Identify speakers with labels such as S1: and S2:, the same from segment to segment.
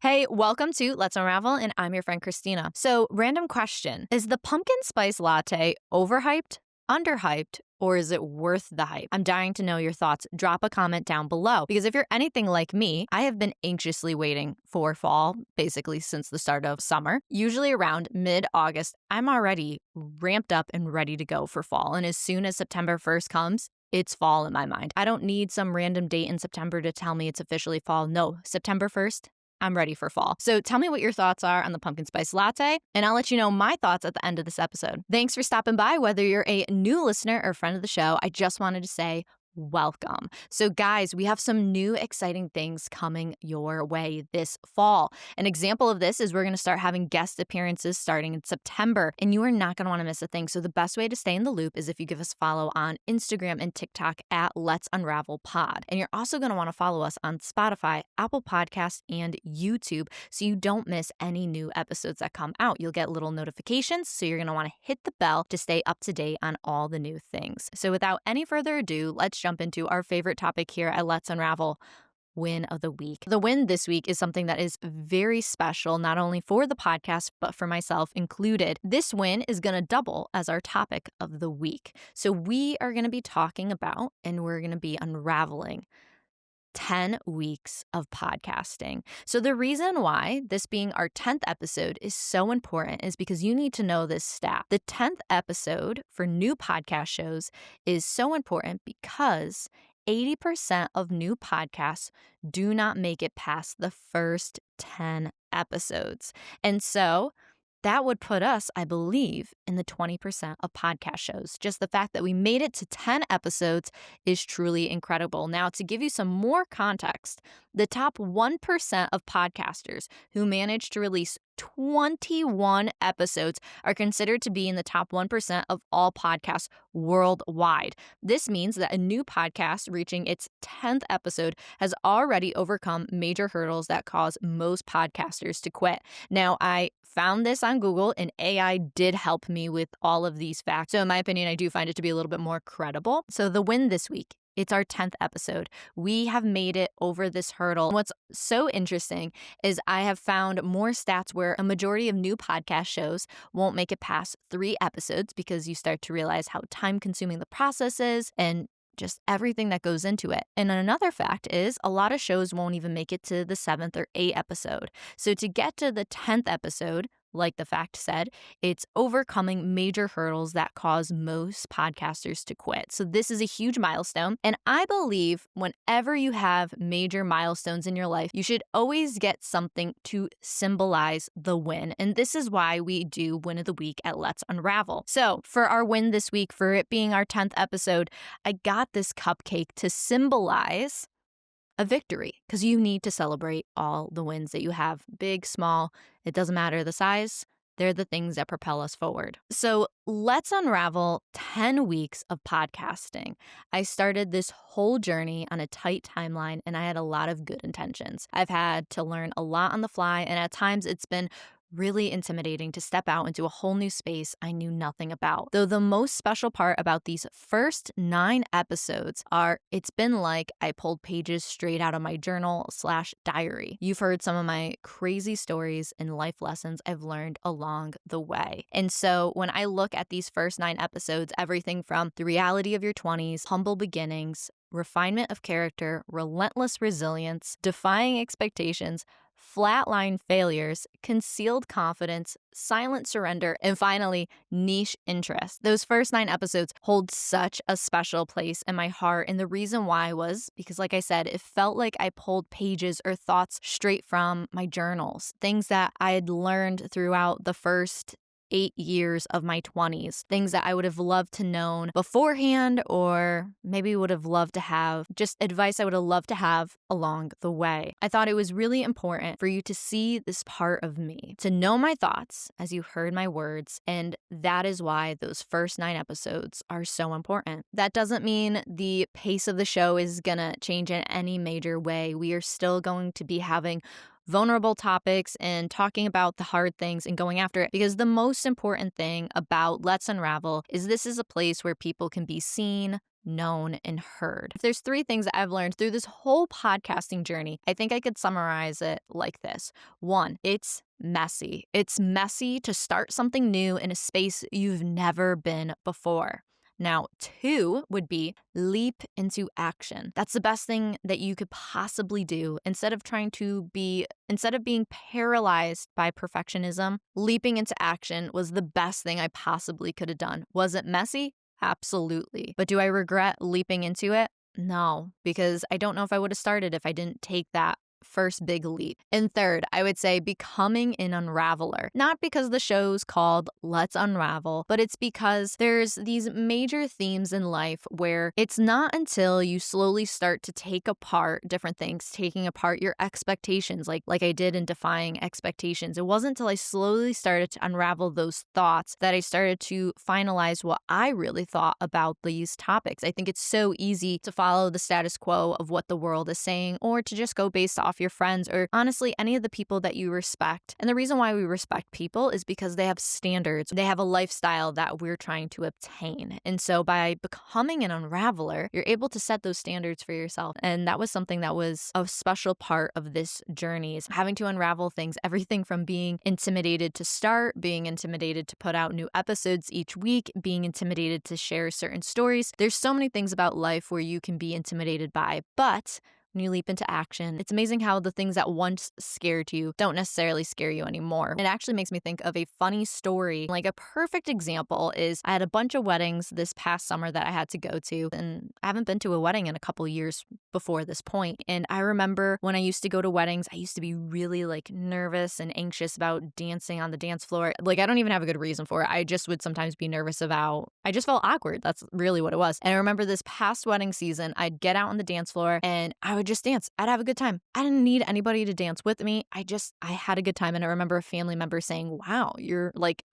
S1: Hey, welcome to Let's Unravel, and I'm your friend Christina. So, random question. Is the pumpkin spice latte overhyped, underhyped, or is it worth the hype? I'm dying to know your thoughts. Drop a comment down below, because if you're anything like me, I have been anxiously waiting for fall, basically since the start of summer. Usually around mid-August, I'm already ramped up and ready to go for fall. And as soon as September 1st comes, it's fall in my mind. I don't need some random date in September to tell me it's officially fall. No, September 1st, I'm ready for fall. So tell me what your thoughts are on the pumpkin spice latte, and I'll let you know my thoughts at the end of this episode. Thanks for stopping by. Whether you're a new listener or friend of the show, I just wanted to say welcome. So guys, we have some new exciting things coming your way this fall. An example of this is we're going to start having guest appearances starting in September, and you are not going to want to miss a thing. So the best way to stay in the loop is if you give us a follow on Instagram and TikTok at Let's Unravel Pod. And you're also going to want to follow us on Spotify, Apple Podcasts, and YouTube so you don't miss any new episodes that come out. You'll get little notifications, so you're going to want to hit the bell to stay up to date on all the new things. So without any further ado, let's jump into our favorite topic here at Let's Unravel, win of the week. The win this week is something that is very special, not only for the podcast, but for myself included. This win is going to double as our topic of the week. So we are going to be talking about, and we're going to be unraveling 10 weeks of podcasting. So the reason why this being our 10th episode is so important is because you need to know this stat. The 10th episode for new podcast shows is so important because 80% of new podcasts do not make it past the first 10 episodes. And so that would put us, I believe, in the 20% of podcast shows. Just the fact that we made it to 10 episodes is truly incredible. Now, to give you some more context, the top 1% of podcasters who manage to release 21 episodes are considered to be in the top 1% of all podcasts worldwide. This means that a new podcast reaching its 10th episode has already overcome major hurdles that cause most podcasters to quit. Now, I found this on Google, and AI did help me with all of these facts. So in my opinion, I do find it to be a little bit more credible. So the win this week, it's our 10th episode. We have made it over this hurdle. What's so interesting is I have found more stats where a majority of new podcast shows won't make it past 3 episodes because you start to realize how time-consuming the process is and just everything that goes into it. And another fact is a lot of shows won't even make it to the 7th or 8th episode. So to get to the 10th episode, like the fact said, it's overcoming major hurdles that cause most podcasters to quit. So this is a huge milestone. And I believe whenever you have major milestones in your life, you should always get something to symbolize the win. And this is why we do Win of the Week at Let's Unravel. So for our win this week, for it being our 10th episode, I got this cupcake to symbolize a victory, because you need to celebrate all the wins that you have, big, small, it doesn't matter the size. They're the things that propel us forward. So let's unravel 10 weeks of podcasting. I started this whole journey on a tight timeline, and I had a lot of good intentions. I've had to learn a lot on the fly, and at times it's been really intimidating to step out into a whole new space I knew nothing about. Though the most special part about these first 9 episodes are it's been like I pulled pages straight out of my journal/diary. You've heard some of my crazy stories and life lessons I've learned along the way. And so when I look at these first 9 episodes, everything from the reality of your 20s, humble beginnings, refinement of character, relentless resilience, defying expectations, flatline failures, concealed confidence, silent surrender, and finally, niche interest. Those first 9 episodes hold such a special place in my heart. And the reason why was because, like I said, it felt like I pulled pages or thoughts straight from my journals, things that I had learned throughout the first 8 years of my 20s, things that I would have loved to known beforehand, or maybe would have loved to have, just advice I would have loved to have along the way. I thought it was really important for you to see this part of me, to know my thoughts as you heard my words, and that is why those first 9 episodes are so important. That doesn't mean the pace of the show is gonna change in any major way. We are still going to be having vulnerable topics and talking about the hard things and going after it, because the most important thing about Let's Unravel is this is a place where people can be seen, known, and heard. If there's 3 things that I've learned through this whole podcasting journey, I think I could summarize it like this. 1, it's messy. It's messy to start something new in a space you've never been before. Now, 2 would be leap into action. That's the best thing that you could possibly do. Instead of being paralyzed by perfectionism, leaping into action was the best thing I possibly could have done. Was it messy? Absolutely. But do I regret leaping into it? No, because I don't know if I would have started if I didn't take that first big leap. And 3rd, I would say becoming an unraveler. Not because the show's called Let's Unravel, but it's because there's these major themes in life where it's not until you slowly start to take apart different things, taking apart your expectations, like I did in Defying Expectations. It wasn't until I slowly started to unravel those thoughts that I started to finalize what I really thought about these topics. I think it's so easy to follow the status quo of what the world is saying, or to just go based off your friends, or honestly, any of the people that you respect. And the reason why we respect people is because they have standards. They have a lifestyle that we're trying to obtain. And so by becoming an unraveler, you're able to set those standards for yourself. And that was something that was a special part of this journey, is having to unravel things, everything from being intimidated to start, being intimidated to put out new episodes each week, being intimidated to share certain stories. There's so many things about life where you can be intimidated by, but when you leap into action, it's amazing how the things that once scared you don't necessarily scare you anymore. It actually makes me think of a funny story. Like a perfect example is I had a bunch of weddings this past summer that I had to go to, and I haven't been to a wedding in a couple years before this point. And I remember when I used to go to weddings, I used to be really nervous and anxious about dancing on the dance floor. I don't even have a good reason for it. I just would sometimes be nervous I just felt awkward. That's really what it was. And I remember this past wedding season, I'd get out on the dance floor and I would just dance. I'd have a good time. I didn't need anybody to dance with me. I had a good time. And I remember a family member saying, wow,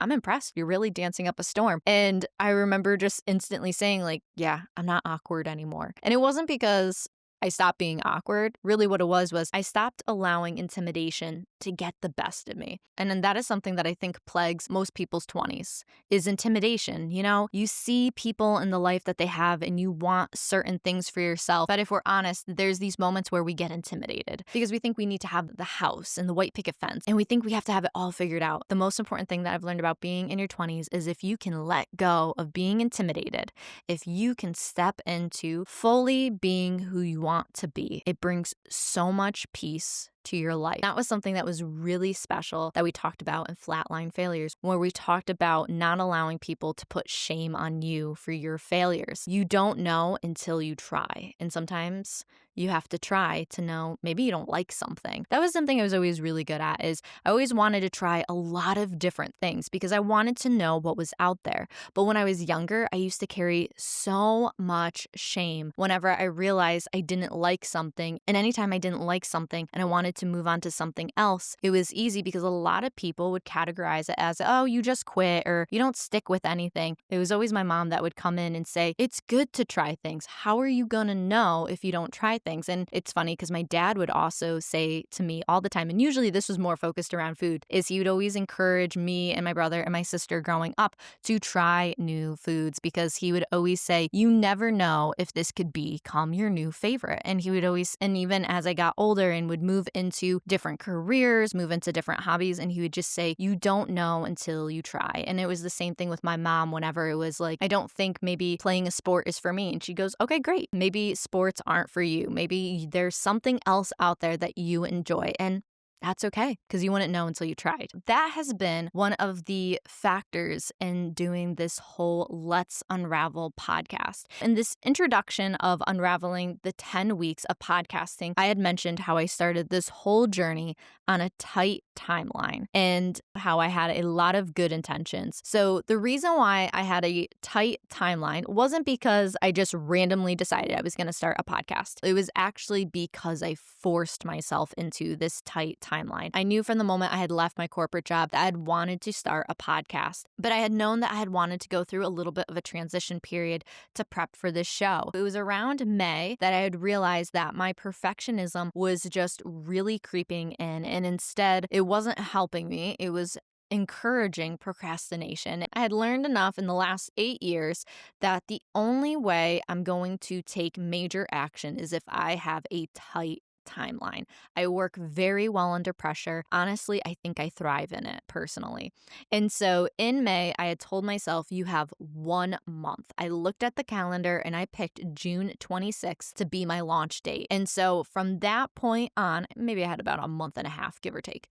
S1: I'm impressed. You're really dancing up a storm. And I remember just instantly saying yeah, I'm not awkward anymore. And it wasn't because I stopped being awkward. Really what it was I stopped allowing intimidation to get the best of me. And then that is something that I think plagues most people's 20s is intimidation. You see people in the life that they have and you want certain things for yourself. But if we're honest, there's these moments where we get intimidated because we think we need to have the house and the white picket fence and we think we have to have it all figured out. The most important thing that I've learned about being in your 20s is if you can let go of being intimidated, if you can step into fully being who you want to be, it brings so much peace to your life. That was something that was really special that we talked about in Flatline Failures, where we talked about not allowing people to put shame on you for your failures. You don't know until you try. And sometimes you have to try to know maybe you don't like something. That was something I was always really good at, is I always wanted to try a lot of different things because I wanted to know what was out there. But when I was younger, I used to carry so much shame whenever I realized I didn't like something. And anytime I didn't like something and I wanted to move on to something else, it was easy because a lot of people would categorize it as, oh, you just quit or you don't stick with anything. It was always my mom that would come in and say, it's good to try things. How are you going to know if you don't try things? And it's funny because my dad would also say to me all the time, and usually this was more focused around food, is he would always encourage me and my brother and my sister growing up to try new foods because he would always say, you never know if this could become your new favorite. And he would always, and even as I got older and would move into different careers, move into different hobbies, and he would just say, you don't know until you try. And it was the same thing with my mom whenever it was I don't think maybe playing a sport is for me. And she goes, okay, great. Maybe sports aren't for you. Maybe there's something else out there that you enjoy. And that's okay, because you wouldn't know until you tried. That has been one of the factors in doing this whole Let's Unravel podcast. In this introduction of unraveling the 10 weeks of podcasting, I had mentioned how I started this whole journey on a tight timeline and how I had a lot of good intentions. So the reason why I had a tight timeline wasn't because I just randomly decided I was going to start a podcast. It was actually because I forced myself into this tight timeline. I knew from the moment I had left my corporate job that I had wanted to start a podcast, but I had known that I had wanted to go through a little bit of a transition period to prep for this show. It was around May that I had realized that my perfectionism was just really creeping in, and instead it wasn't helping me. It was encouraging procrastination. I had learned enough in the last 8 years that the only way I'm going to take major action is if I have a tight timeline. I work very well under pressure. Honestly, I think I thrive in it personally. And so in May, I had told myself, you have 1 month. I looked at the calendar and I picked June 26th to be my launch date. And so from that point on, maybe I had about a month and a half, give or take.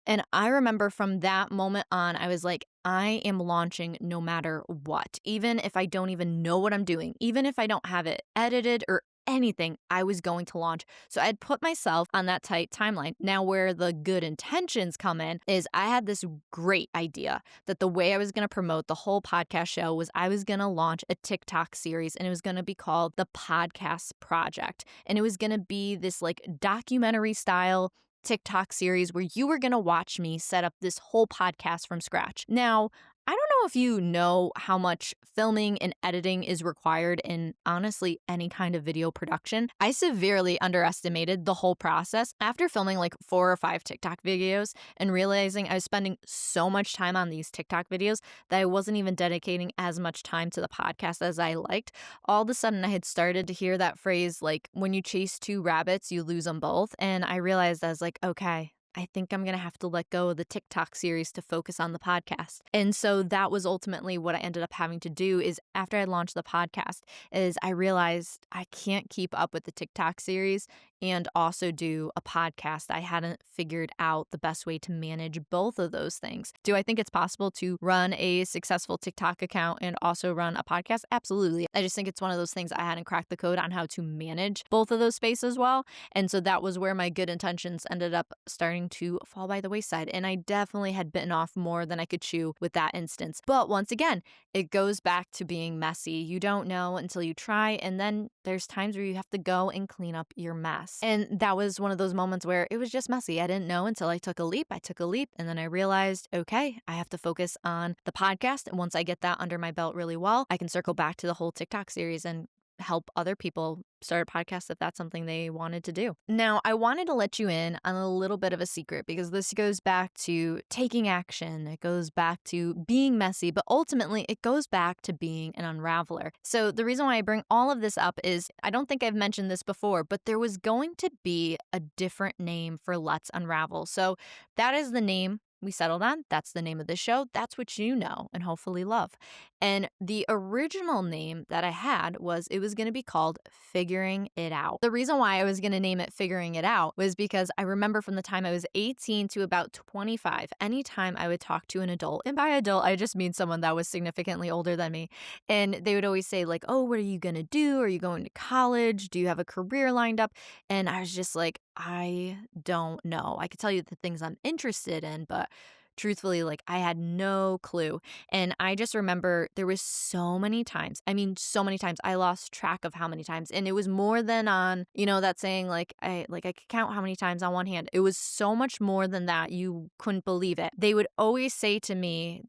S1: And I remember from that moment on, I was like, I am launching no matter what. Even if I don't even know what I'm doing, even if I don't have it edited or anything, I was going to launch. So I'd put myself on that tight timeline. Now, where the good intentions come in is I had this great idea that the way I was going to promote the whole podcast show was I was going to launch a TikTok series, and it was going to be called The Podcast Project. And it was going to be this like documentary style TikTok series where you were going to watch me set up this whole podcast from scratch. Now, I don't know if you know how much filming and editing is required in honestly any kind of video production. I severely underestimated the whole process after filming like 4 or 5 TikTok videos and realizing I was spending so much time on these TikTok videos that I wasn't even dedicating as much time to the podcast as I liked. All of a sudden, I had started to hear that phrase like, when you chase 2 rabbits, you lose them both. And I realized I was like, okay, I think I'm going to have to let go of the TikTok series to focus on the podcast. And so that was ultimately what I ended up having to do is after I launched the podcast is I realized I can't keep up with the TikTok series and also do a podcast. I hadn't figured out the best way to manage both of those things. Do I think it's possible to run a successful TikTok account and also run a podcast? Absolutely. I just think it's one of those things I hadn't cracked the code on how to manage both of those spaces well. And so that was where my good intentions ended up starting to fall by the wayside. And I definitely had bitten off more than I could chew with that instance. But once again, it goes back to being messy. You don't know until you try. And then there's times where you have to go and clean up your mess. And that was one of those moments where it was just messy. I didn't know until I took a leap. And then I realized, okay, I have to focus on the podcast. And once I get that under my belt really well, I can circle back to the whole TikTok series and help other people start a podcast if that's something they wanted to do. Now, I wanted to let you in on a little bit of a secret because this goes back to taking action. It goes back to being messy, but ultimately it goes back to being an unraveler. So the reason why I bring all of this up is I don't think I've mentioned this before, but there was going to be a different name for Let's Unravel. So that is the name we settled on. That's the name of the show. That's what you know and hopefully love. And the original name that I had was it was going to be called Figuring It Out. The reason why I was going to name it Figuring It Out was because I remember from the time I was 18 to about 25, anytime I would talk to an adult, and by adult, I just mean someone that was significantly older than me, and they would always say like, oh, what are you going to do? Are you going to college? Do you have a career lined up? And I was just like, I don't know. I could tell you the things I'm interested in, but truthfully, like I had no clue. And I just remember there was so many times. I lost track of how many times. And it was more than on, that saying like I could count how many times on one hand. It was so much more than that. You couldn't believe it. They would always say to me,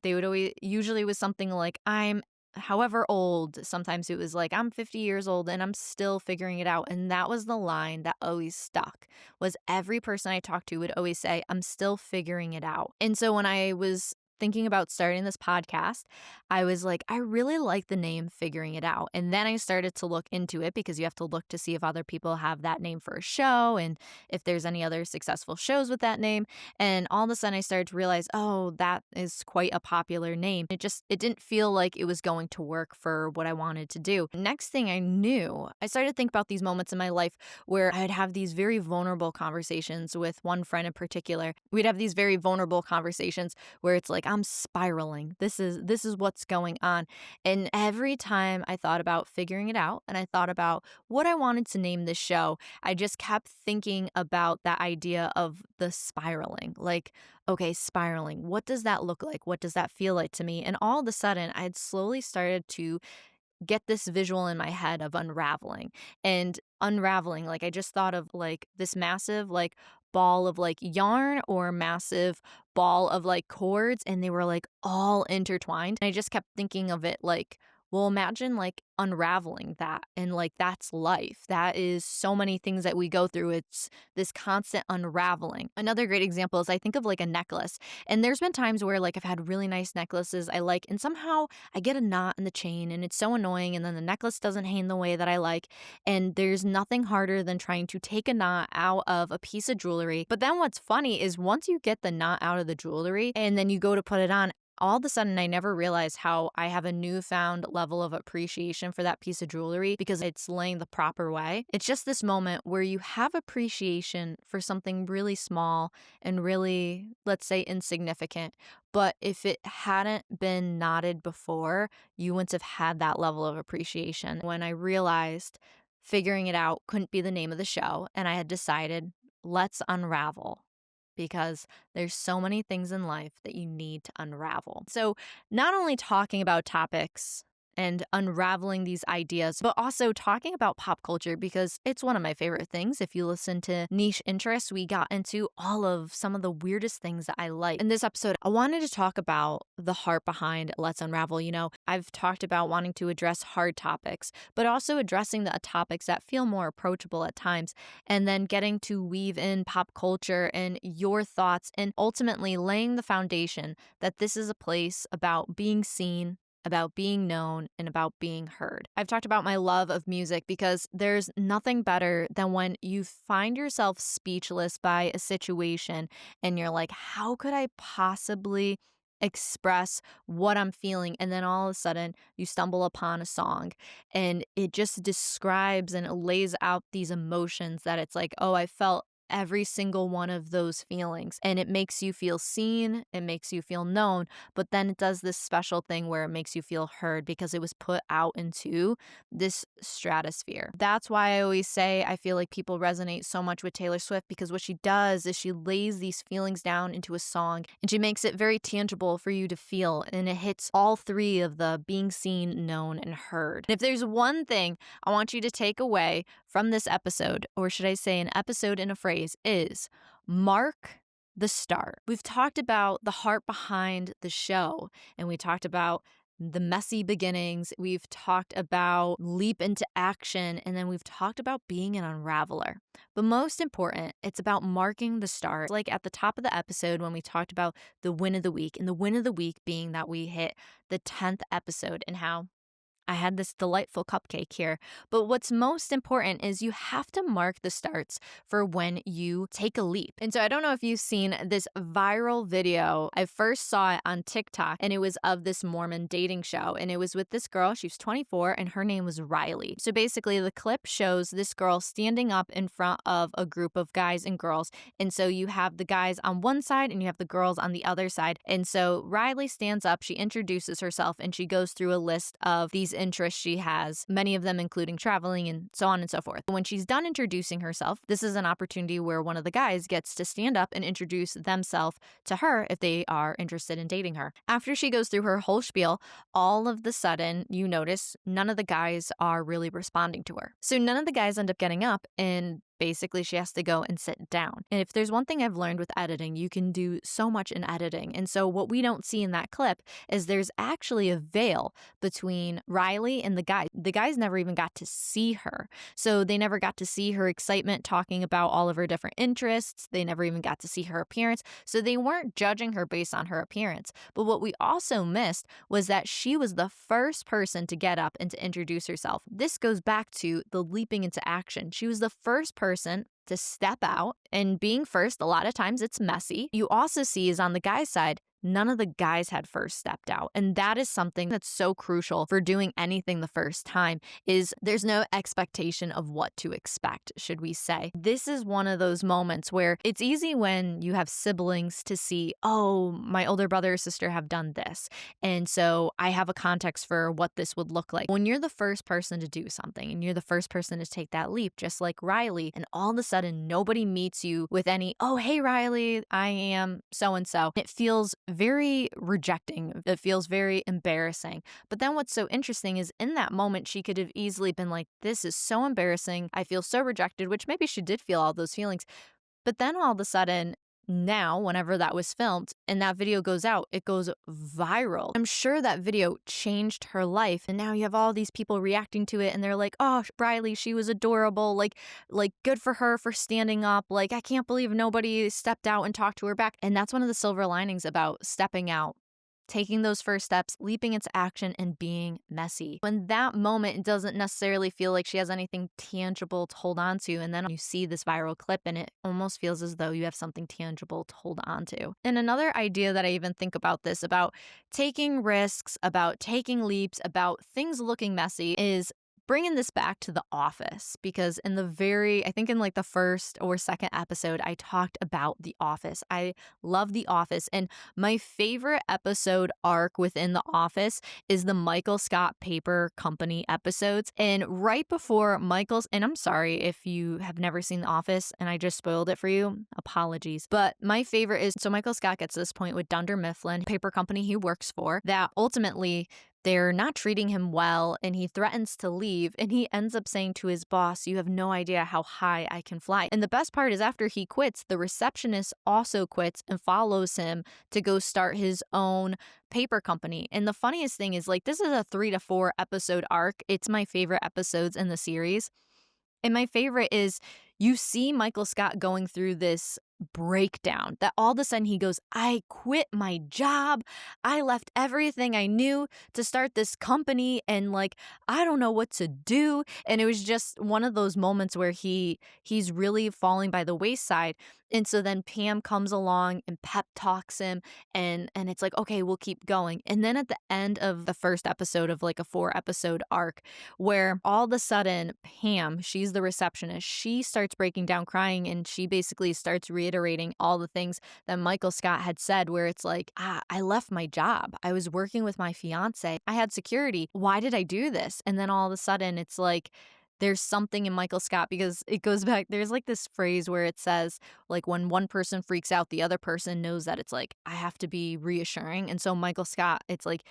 S1: usually was something like, I'm however old. Sometimes it was like, I'm 50 years old and I'm still figuring it out. And that was the line that always stuck, was every person I talked to would always say, I'm still figuring it out. And so when I was thinking about starting this podcast, I was like, I really like the name Figuring It Out. And then I started to look into it because you have to look to see if other people have that name for a show and if there's any other successful shows with that name. And all of a sudden I started to realize, oh, that is quite a popular name. It didn't feel like it was going to work for what I wanted to do. Next thing I knew, I started to think about these moments in my life where I'd have these very vulnerable conversations with one friend in particular. We'd have these very vulnerable conversations where it's like, I'm spiraling. This is what's going on. And every time I thought about figuring it out and I thought about what I wanted to name this show, I just kept thinking about that idea of the spiraling. Like, okay, spiraling. What does that look like? What does that feel like to me? And all of a sudden, I had slowly started to get this visual in my head of unraveling. And unraveling, like I just thought of like this massive like ball of like yarn or massive ball of like cords, and they were like all intertwined. And I just kept thinking of it like Well, imagine like unraveling that and like that's life. That is so many things that we go through. It's this constant unraveling. Another great example is I think of like a necklace. And there's been times where like I've had really nice necklaces I like, and somehow I get a knot in the chain and it's so annoying. And then the necklace doesn't hang the way that I like. And there's nothing harder than trying to take a knot out of a piece of jewelry. But then what's funny is once you get the knot out of the jewelry and then you go to put it on, all of a sudden I never realized how I have a newfound level of appreciation for that piece of jewelry because it's laying the proper way. It's just this moment where you have appreciation for something really small and really, let's say, insignificant. But if it hadn't been knotted before, you wouldn't have had that level of appreciation. When I realized figuring it out couldn't be the name of the show, and I had decided, let's unravel, because there's so many things in life that you need to unravel. So not only talking about topics and unraveling these ideas, but also talking about pop culture because it's one of my favorite things. If you listen to Niche Interests, we got into all of some of the weirdest things that I like. In this episode, I wanted to talk about the heart behind Let's Unravel. You know, I've talked about wanting to address hard topics, but also addressing the topics that feel more approachable at times, and then getting to weave in pop culture and your thoughts, and ultimately laying the foundation that this is a place about being seen, about being known, and about being heard. I've talked about my love of music because there's nothing better than when you find yourself speechless by a situation and you're like, how could I possibly express what I'm feeling? And then all of a sudden you stumble upon a song and it just describes and it lays out these emotions that it's like, oh, I felt every single one of those feelings, and it makes you feel seen, it makes you feel known, but then it does this special thing where it makes you feel heard because it was put out into this stratosphere. That's why I always say I feel like people resonate so much with Taylor Swift, because what she does is she lays these feelings down into a song and she makes it very tangible for you to feel, and it hits all three of the being seen, known, and heard. If there's one thing I want you to take away from this episode, or should I say an episode in a phrase, is mark the start. We've talked about the heart behind the show, and we talked about the messy beginnings. We've talked about leap into action, and then we've talked about being an unraveler. But most important, it's about marking the start. Like at the top of the episode when we talked about the win of the week, and the win of the week being that we hit the 10th episode, and how I had this delightful cupcake here. But what's most important is you have to mark the starts for when you take a leap. And so I don't know if you've seen this viral video. I first saw it on TikTok, and it was of this Mormon dating show. And it was with this girl. She was 24 and her name was Riley. So basically the clip shows this girl standing up in front of a group of guys and girls. And so you have the guys on one side and you have the girls on the other side. And so Riley stands up, she introduces herself, and she goes through a list of these interests she has, many of them including traveling and so on and so forth. When she's done introducing herself, this is an opportunity where one of the guys gets to stand up and introduce themselves to her if they are interested in dating her. After she goes through her whole spiel, all of the sudden you notice none of the guys are really responding to her. So none of the guys end up getting up, and basically she has to go and sit down. And if there's one thing I've learned with editing, you can do so much in editing. And so what we don't see in that clip is there's actually a veil between Riley and the guy. The guys never even got to see her. So they never got to see her excitement talking about all of her different interests. They never even got to see her appearance. So they weren't judging her based on her appearance. But what we also missed was that she was the first person to get up and to introduce herself. This goes back to the leaping into action. She was the first person to step out, and being first, a lot of times it's messy. You also see is on the guy's side, none of the guys had first stepped out. And that is something that's so crucial for doing anything the first time, is there's no expectation of what to expect, should we say. This is one of those moments where it's easy when you have siblings to see, oh, my older brother or sister have done this, and so I have a context for what this would look like. When you're the first person to do something and you're the first person to take that leap, just like Riley, and all of a sudden nobody meets you with any, oh, hey, Riley, I am so-and-so. It feels very rejecting. It feels very embarrassing. But then what's so interesting is in that moment, she could have easily been like, this is so embarrassing. I feel so rejected, which maybe she did feel all those feelings. But then all of a sudden, now, whenever that was filmed and that video goes out, it goes viral. I'm sure that video changed her life. And now you have all these people reacting to it and they're like, oh, Briley, she was adorable. Like good for her for standing up. Like, I can't believe nobody stepped out and talked to her back. And that's one of the silver linings about stepping out. Taking those first steps, leaping into action, and being messy. When that moment, it doesn't necessarily feel like she has anything tangible to hold on to. And then you see this viral clip and it almost feels as though you have something tangible to hold on to. And another idea that I even think about this, about taking risks, about taking leaps, about things looking messy, is bringing this back to The Office, because I think in like the first or second episode, I talked about The Office. I love The Office. And my favorite episode arc within The Office is the Michael Scott Paper Company episodes. And right before and I'm sorry if you have never seen The Office and I just spoiled it for you, apologies. But my favorite is, so Michael Scott gets to this point with Dunder Mifflin, paper company he works for, that ultimately they're not treating him well and he threatens to leave, and he ends up saying to his boss, you have no idea how high I can fly. And the best part is, after he quits, the receptionist also quits and follows him to go start his own paper company. And the funniest thing is, like, this is a 3 to 4 episode arc. It's my favorite episodes in the series. And my favorite is, you see Michael Scott going through this breakdown that all of a sudden he goes, I quit my job. I left everything I knew to start this company, and like, I don't know what to do. And it was just one of those moments where he's really falling by the wayside. And so then Pam comes along and pep talks him, and it's like, okay, we'll keep going. And then at the end of the first episode of like a 4 episode arc, where all of a sudden Pam, she's the receptionist, she starts breaking down crying, and she basically starts reiterating all the things that Michael Scott had said, where it's like, I left my job. I was working with my fiance. I had security. Why did I do this? And then all of a sudden it's like, there's something in Michael Scott, because it goes back, there's like this phrase where it says, like, when one person freaks out, the other person knows that it's like, I have to be reassuring. And so Michael Scott, it's like,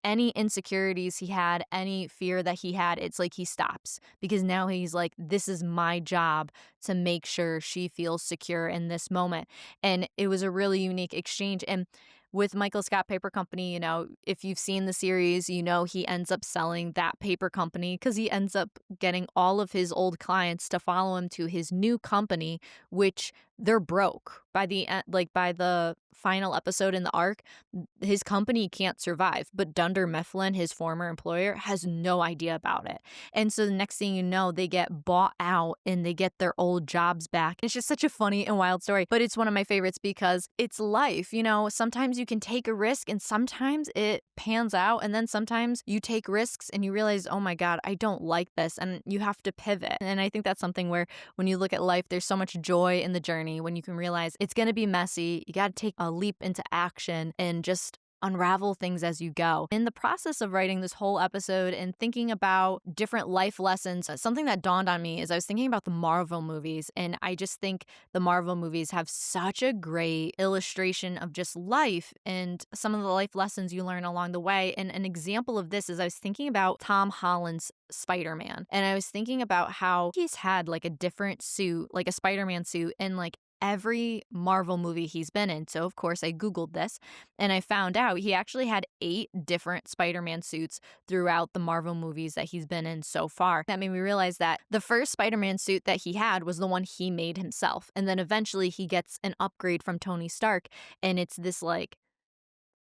S1: any insecurities he had, any fear that he had, it's like he stops, because now he's like, this is my job to make sure she feels secure in this moment. And it was a really unique exchange. And with Michael Scott Paper Company, you know, if you've seen the series, you know, he ends up selling that paper company because he ends up getting all of his old clients to follow him to his new company, which they're broke by the end, like by the final episode in the arc. His company can't survive, but Dunder Mifflin, his former employer, has no idea about it. And so the next thing you know, they get bought out and they get their old jobs back. It's just such a funny and wild story, but it's one of my favorites because it's life. You know, sometimes you can take a risk and sometimes it pans out, and then sometimes you take risks and you realize, oh my God, I don't like this, and you have to pivot. And I think that's something where when you look at life, there's so much joy in the journey when you can realize it's going to be messy. You got to take a leap into action and just unravel things as you go. In the process of writing this whole episode and thinking about different life lessons, something that dawned on me is I was thinking about the Marvel movies, and I just think the Marvel movies have such a great illustration of just life and some of the life lessons you learn along the way. And an example of this is I was thinking about Tom Holland's Spider-Man, and I was thinking about how he's had like a different suit, like a Spider-Man suit, and like every Marvel movie he's been in. So, of course, I Googled this and I found out he actually had 8 different Spider-Man suits throughout the Marvel movies that he's been in so far. That made me realize that the first Spider-Man suit that he had was the one he made himself. And then eventually he gets an upgrade from Tony Stark, and it's this like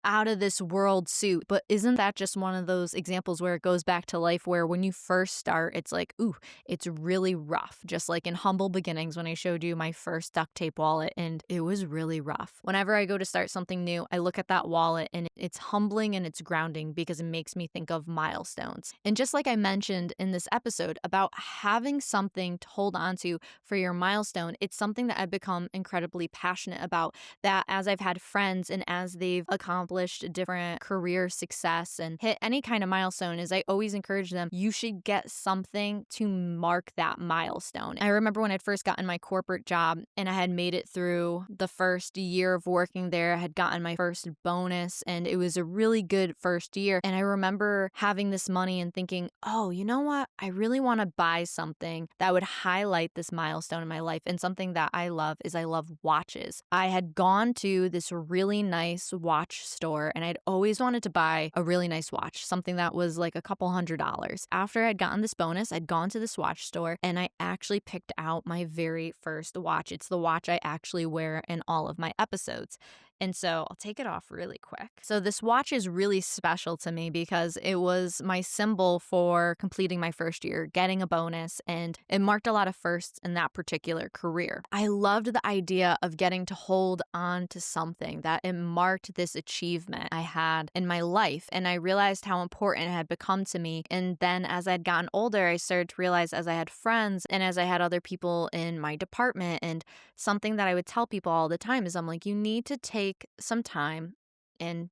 S1: out of this world suit. But isn't that just one of those examples where it goes back to life, where when you first start, it's like, ooh, it's really rough. Just like in Humble Beginnings, when I showed you my first duct tape wallet, and it was really rough. Whenever I go to start something new, I look at that wallet and it's humbling and it's grounding because it makes me think of milestones. And just like I mentioned in this episode about having something to hold on to for your milestone, it's something that I've become incredibly passionate about, that as I've had friends and as they've accomplished accomplished different career success and hit any kind of milestone is I always encourage them, you should get something to mark that milestone. I remember when I'd first gotten my corporate job and I had made it through the first year of working there, I had gotten my first bonus and it was a really good first year. And I remember having this money and thinking, oh, you know what? I really want to buy something that would highlight this milestone in my life. And something that I love is I love watches. I had gone to this really nice watch store and I'd always wanted to buy a really nice watch, something that was like a couple $100s. After I'd gotten this bonus, I'd gone to this watch store and I actually picked out my very first watch. It's the watch I actually wear in all of my episodes. And so I'll take it off really quick. So this watch is really special to me because it was my symbol for completing my first year, getting a bonus, and it marked a lot of firsts in that particular career. I loved the idea of getting to hold on to something that it marked this achievement I had in my life. And I realized how important it had become to me. And then as I'd gotten older, I started to realize as I had friends and as I had other people in my department, and something that I would tell people all the time is I'm like, you need to take some time and,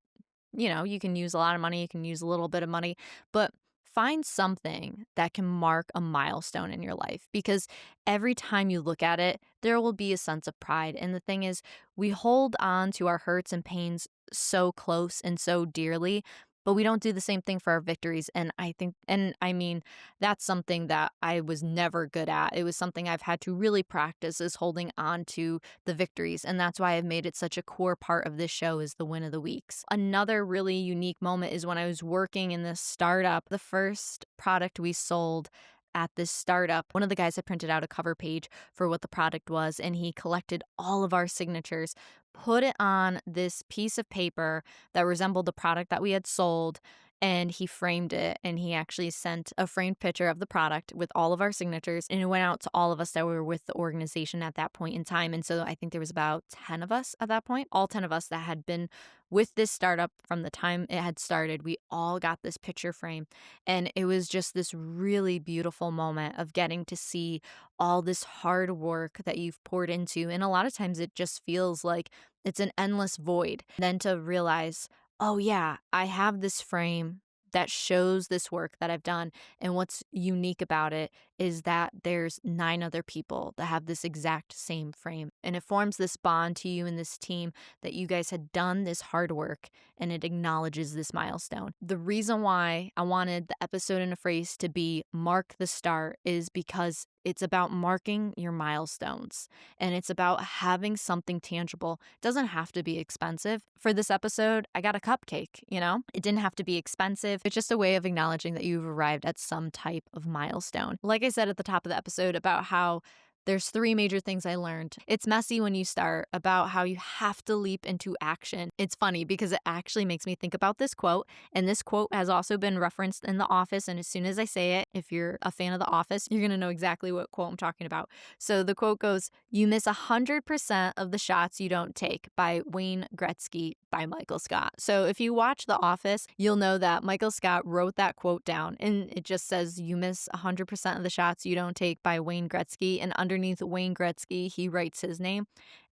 S1: you can use a lot of money, you can use a little bit of money, but find something that can mark a milestone in your life because every time you look at it, there will be a sense of pride. And the thing is, we hold on to our hurts and pains so close and so dearly, but we don't do the same thing for our victories. And I mean, that's something that I was never good at. It was something I've had to really practice is holding on to the victories. And that's why I've made it such a core part of this show is the win of the weeks. Another really unique moment is when I was working in this startup, the first product we sold at this startup, one of the guys had printed out a cover page for what the product was, and he collected all of our signatures, put it on this piece of paper that resembled the product that we had sold, and he framed it, and he actually sent a framed picture of the product with all of our signatures, and it went out to all of us that were with the organization at that point in time. And so I think there was about 10 of us at that point, all 10 of us that had been with this startup from the time it had started. We all got this picture frame, and it was just this really beautiful moment of getting to see all this hard work that you've poured into. And a lot of times it just feels like it's an endless void. Then to realize, oh yeah, I have this frame that shows this work that I've done. And what's unique about it is that there's 9 other people that have this exact same frame. And it forms this bond to you and this team that you guys had done this hard work, and it acknowledges this milestone. The reason why I wanted the episode and a phrase to be mark the start is because it's about marking your milestones, and it's about having something tangible. It doesn't have to be expensive. For this episode, I got a cupcake, It didn't have to be expensive. It's just a way of acknowledging that you've arrived at some type of milestone. Like I said at the top of the episode about how there's 3 major things I learned. It's messy when you start, about how you have to leap into action. It's funny because it actually makes me think about this quote, and this quote has also been referenced in The Office, and as soon as I say it, if you're a fan of The Office, you're going to know exactly what quote I'm talking about. So the quote goes, "You miss 100% of the shots you don't take," by Wayne Gretzky, by Michael Scott. So if you watch The Office, you'll know that Michael Scott wrote that quote down, and it just says, "You miss 100% of the shots you don't take," by Wayne Gretzky, and underneath Wayne Gretzky, he writes his name.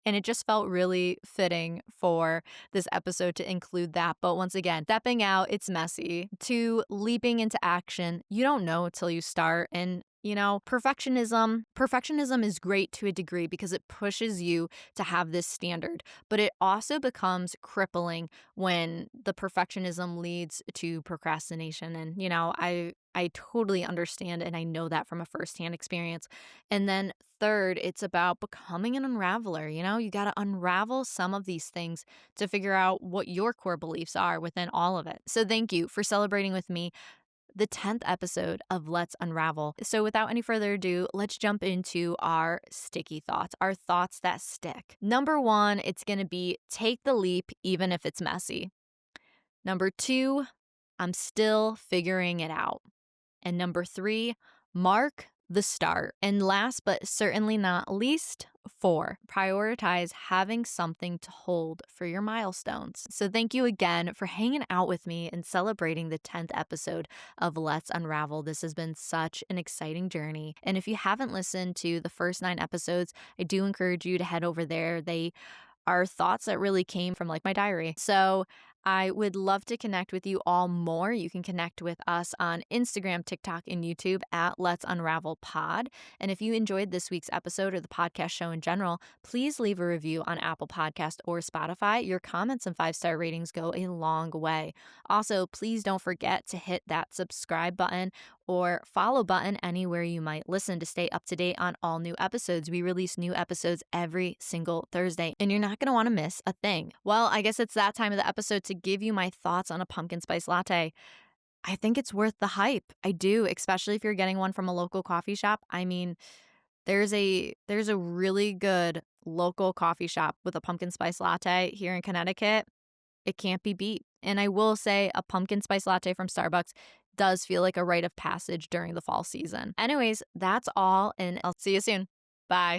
S1: And it just felt really fitting for this episode to include that. But once again, stepping out, it's messy, to leaping into action, you don't know until you start. And perfectionism is great to a degree because it pushes you to have this standard, but it also becomes crippling when the perfectionism leads to procrastination. And, I totally understand, and I know that from a firsthand experience. And then third, it's about becoming an unraveler. You got to unravel some of these things to figure out what your core beliefs are within all of it. So thank you for celebrating with me the 10th episode of Let's Unravel. So without any further ado, let's jump into our sticky thoughts, our thoughts that stick. Number 1, it's going to be take the leap even if it's messy. Number 2, I'm still figuring it out. And number 3, mark the start. And last but certainly not least, 4, prioritize having something to hold for your milestones. So thank you again for hanging out with me and celebrating the 10th episode of Let's Unravel. This has been such an exciting journey. And if you haven't listened to the first 9 episodes, I do encourage you to head over there. They are thoughts that really came from my diary. So I would love to connect with you all more. You can connect with us on Instagram, TikTok, and YouTube at Let's Unravel Pod. And if you enjoyed this week's episode or the podcast show in general, please leave a review on Apple Podcast or Spotify. Your comments and 5-star ratings go a long way. Also, please don't forget to hit that subscribe button or follow button anywhere you might listen to stay up to date on all new episodes. We release new episodes every single Thursday, and you're not going to want to miss a thing. Well, I guess it's that time of the episode to give you my thoughts on a pumpkin spice latte. I think it's worth the hype. I do, especially if you're getting one from a local coffee shop. I mean, there's a really good local coffee shop with a pumpkin spice latte here in Connecticut. It can't be beat. And I will say a pumpkin spice latte from Starbucks does feel like a rite of passage during the fall season. Anyways, that's all, and I'll see you soon. Bye.